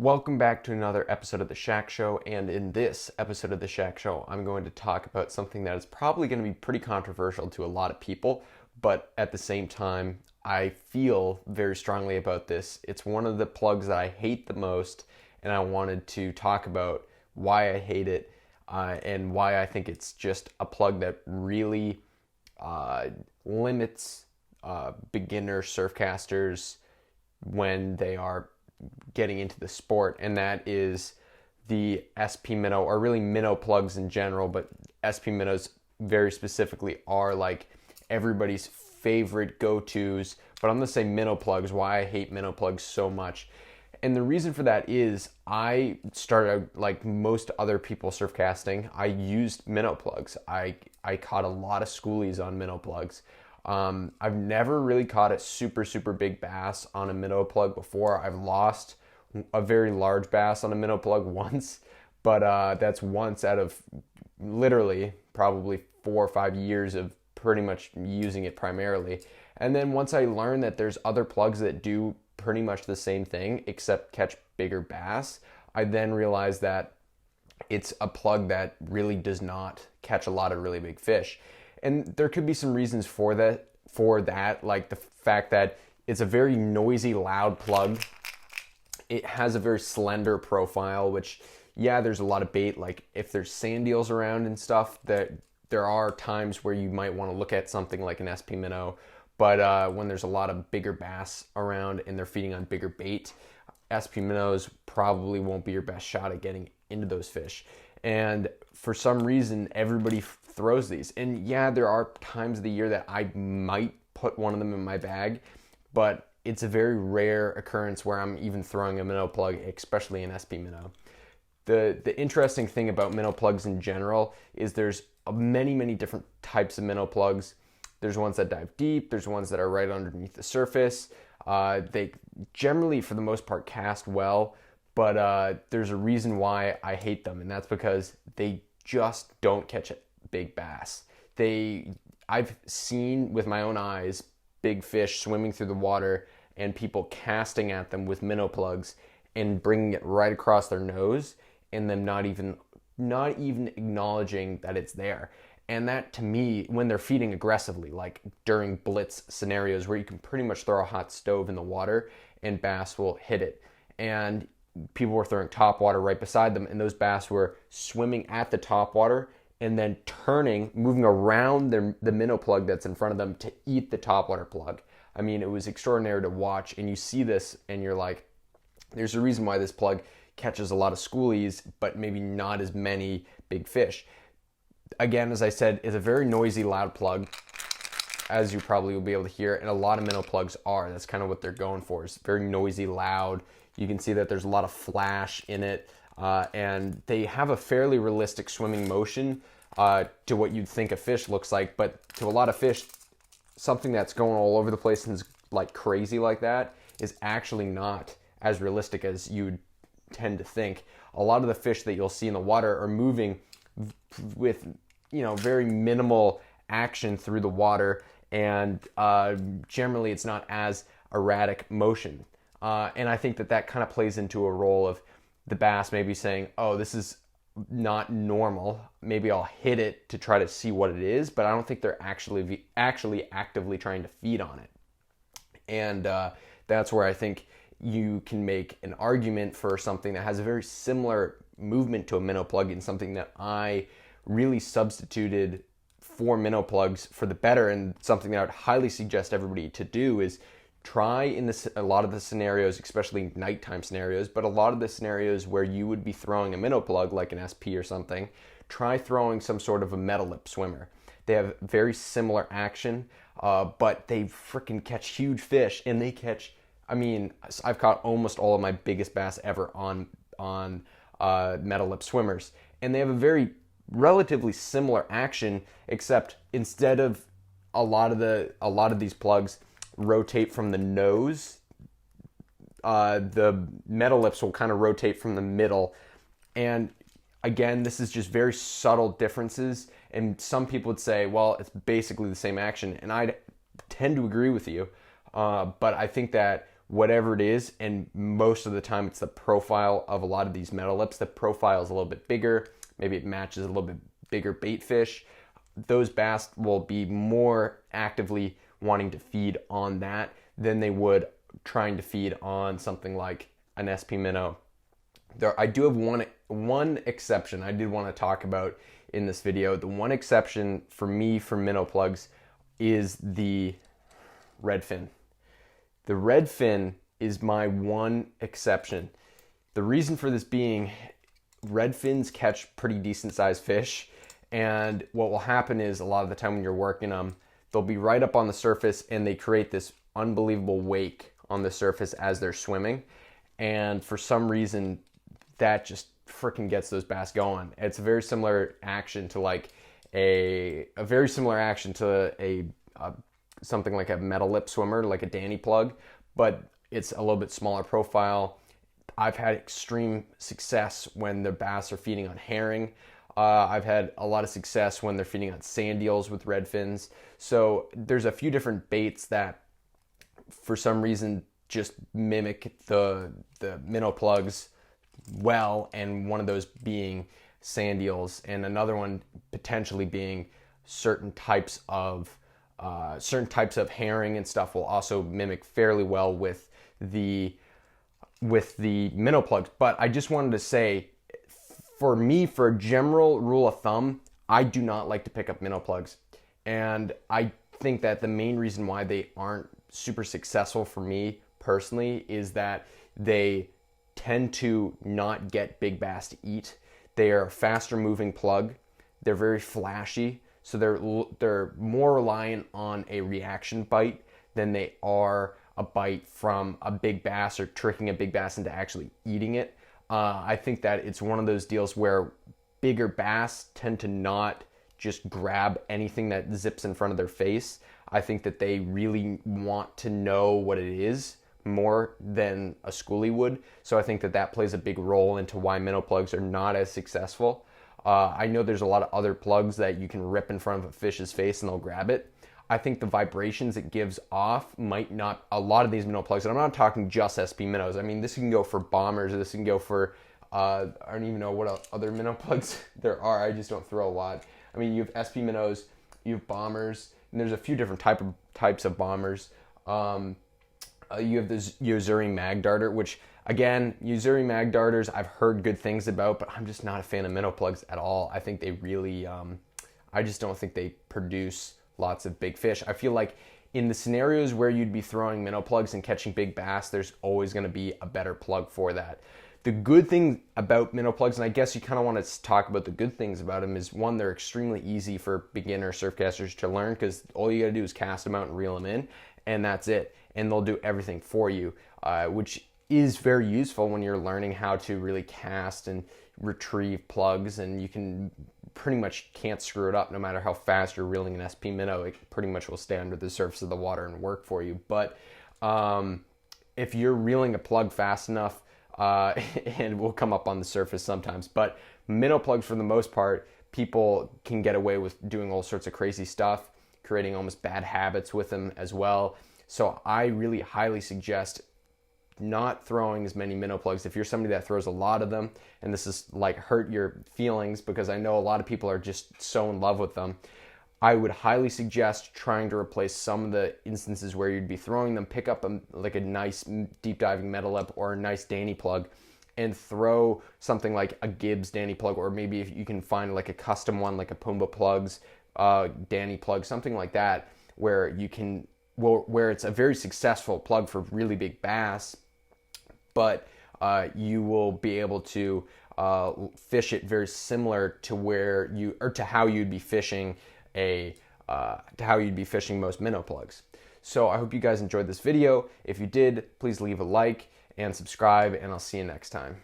Welcome back to another episode of The Shack Show, and in this episode of The Shack Show, I'm going to talk about something that is probably going to be pretty controversial to a lot of people, but at the same time, I feel very strongly about this. It's one of the plugs that I hate the most, and I wanted to talk about why I hate it and why I think it's just a plug that really limits beginner surfcasters when they are getting into the sport, and that is the SP Minnow, or really Minnow plugs in general, but SP Minnows very specifically are like everybody's favorite go-tos. But I'm gonna say Minnow plugs, why I hate Minnow plugs so much. And the reason for that is I started out like most other people surf casting. I used Minnow plugs. I caught a lot of schoolies on Minnow plugs. I've never really caught a super big bass on a minnow plug before. I've lost a very large bass on a minnow plug once, but that's once out of literally probably 4 or 5 years of pretty much using it primarily. And then once I learned that there's other plugs that do pretty much the same thing except catch bigger bass, I then realized that it's a plug that really does not catch a lot of really big fish. And there could be some reasons for that, like the fact that it's a very noisy, loud plug. It has a very slender profile, which, yeah, there's a lot of bait. Like if there's sand eels around and stuff, that there are times where you might want to look at something like an SP Minnow. But when there's a lot of bigger bass around and they're feeding on bigger bait, SP Minnows probably won't be your best shot at getting into those fish. And for some reason, everybody throws these. And yeah, there are times of the year that I might put one of them in my bag, but it's a very rare occurrence where I'm even throwing a minnow plug, especially an SP Minnow. The interesting thing about minnow plugs in general is there's many different types of minnow plugs. There's ones that dive deep. There's ones that are right underneath the surface. They generally, for the most part, cast well, but there's a reason why I hate them, and that's because they just don't catch a big bass. I've seen with my own eyes big fish swimming through the water and people casting at them with minnow plugs and bringing it right across their nose, and them not even acknowledging that it's there. And that, to me, when they're feeding aggressively, like during blitz scenarios where you can pretty much throw a hot stove in the water and bass will hit it. And people were throwing top water right beside them, and those bass were swimming at the top water and then turning, moving around the minnow plug that's in front of them to eat the top water plug. I mean, it was extraordinary to watch, and you see this and you're like, there's a reason why this plug catches a lot of schoolies, but maybe not as many big fish. Again, as I said, it's a very noisy, loud plug, as you probably will be able to hear, and a lot of minnow plugs are. That's kind of what they're going for. It's very noisy, loud. You can see that there's a lot of flash in it, and they have a fairly realistic swimming motion to what you'd think a fish looks like, but to a lot of fish, something that's going all over the place and is like crazy like that is actually not as realistic as you'd tend to think. A lot of the fish that you'll see in the water are moving with, very minimal action through the water, and generally it's not as erratic motion. And I think that kind of plays into a role of the bass maybe saying, oh, this is not normal. Maybe I'll hit it to try to see what it is, but I don't think they're actually actively trying to feed on it. And that's where I think you can make an argument for something that has a very similar movement to a minnow plug, and something that I really substituted for minnow plugs for the better, and something that I would highly suggest everybody to do is try in a lot of the scenarios, especially nighttime scenarios, but a lot of the scenarios where you would be throwing a minnow plug like an SP or something, try throwing some sort of a metal lip swimmer. They have very similar action, but they freaking catch huge fish, and they catch, I've caught almost all of my biggest bass ever on metal lip swimmers, and they have a very relatively similar action, except instead of a lot of these plugs rotate from the nose, the metal lips will kind of rotate from the middle. And again, this is just very subtle differences, and some people would say, well, it's basically the same action, and I tend to agree with you, but I think that whatever it is, and most of the time it's the profile of a lot of these metal lips. The profile is a little bit bigger, maybe it matches a little bit bigger bait fish. Those bass will be more actively wanting to feed on that than they would trying to feed on something like an SP minnow. I do have one exception I did want to talk about in this video. The one exception for me for minnow plugs is the Redfin. The Redfin is my one exception. The reason for this being, Redfins catch pretty decent sized fish, and what will happen is a lot of the time when you're working them, they'll be right up on the surface and they create this unbelievable wake on the surface as they're swimming, and for some reason that just freaking gets those bass going. It's a very similar action to like a very similar action to a something like a metal lip swimmer, like a Danny plug, but it's a little bit smaller profile. I've had extreme success when the bass are feeding on herring. I've had a lot of success when they're feeding on sand eels with red fins. So there's a few different baits that for some reason just mimic the minnow plugs well, and one of those being sand eels, and another one potentially being certain types of herring and stuff will also mimic fairly well with the minnow plugs. But I just wanted to say, for me, for a general rule of thumb, I do not like to pick up minnow plugs, and I think that the main reason why they aren't super successful for me personally is that they tend to not get big bass to eat. They are a faster moving plug. They're very flashy, so they're more reliant on a reaction bite than they are a bite from a big bass or tricking a big bass into actually eating it. I think that it's one of those deals where bigger bass tend to not just grab anything that zips in front of their face. I think that they really want to know what it is more than a schoolie would. So I think that that plays a big role into why minnow plugs are not as successful. I know there's a lot of other plugs that you can rip in front of a fish's face and they'll grab it. I think the vibrations it gives off might not, a lot of these minnow plugs, and I'm not talking just SP minnows. I mean, this can go for bombers, this can go for, I don't even know what other minnow plugs there are. I just don't throw a lot. I mean, you have SP minnows, you have bombers, and there's a few different types of bombers. You have this Yo-Zuri mag darter, which again, Yo-Zuri mag darters I've heard good things about, but I'm just not a fan of minnow plugs at all. I think they really, I just don't think they produce lots of big fish. I feel like in the scenarios where you'd be throwing minnow plugs and catching big bass, there's always going to be a better plug for that. The good thing about minnow plugs, and I guess you kind of want to talk about the good things about them, is one, they're extremely easy for beginner surfcasters to learn because all you got to do is cast them out and reel them in, and that's it. And they'll do everything for you, which is very useful when you're learning how to really cast and retrieve plugs, and you can pretty much can't screw it up no matter how fast you're reeling an SP minnow. It pretty much will stay under the surface of the water and work for you. But if you're reeling a plug fast enough, and will come up on the surface sometimes. But minnow plugs, for the most part, people can get away with doing all sorts of crazy stuff, creating almost bad habits with them as well. So I really highly suggest not throwing as many minnow plugs. If you're somebody that throws a lot of them, and this is like hurt your feelings because I know a lot of people are just so in love with them, I would highly suggest trying to replace some of the instances where you'd be throwing them. Pick up like a nice deep diving metal lip or a nice Danny plug and throw something like a Gibbs Danny plug, or maybe if you can find like a custom one like a Pumbaa Plugs Danny plug, something like that, where you can, where it's a very successful plug for really big bass, but you will be able to fish it very similar to where you, or to how you'd be fishing most minnow plugs. So I hope you guys enjoyed this video. If you did, please leave a like and subscribe, and I'll see you next time.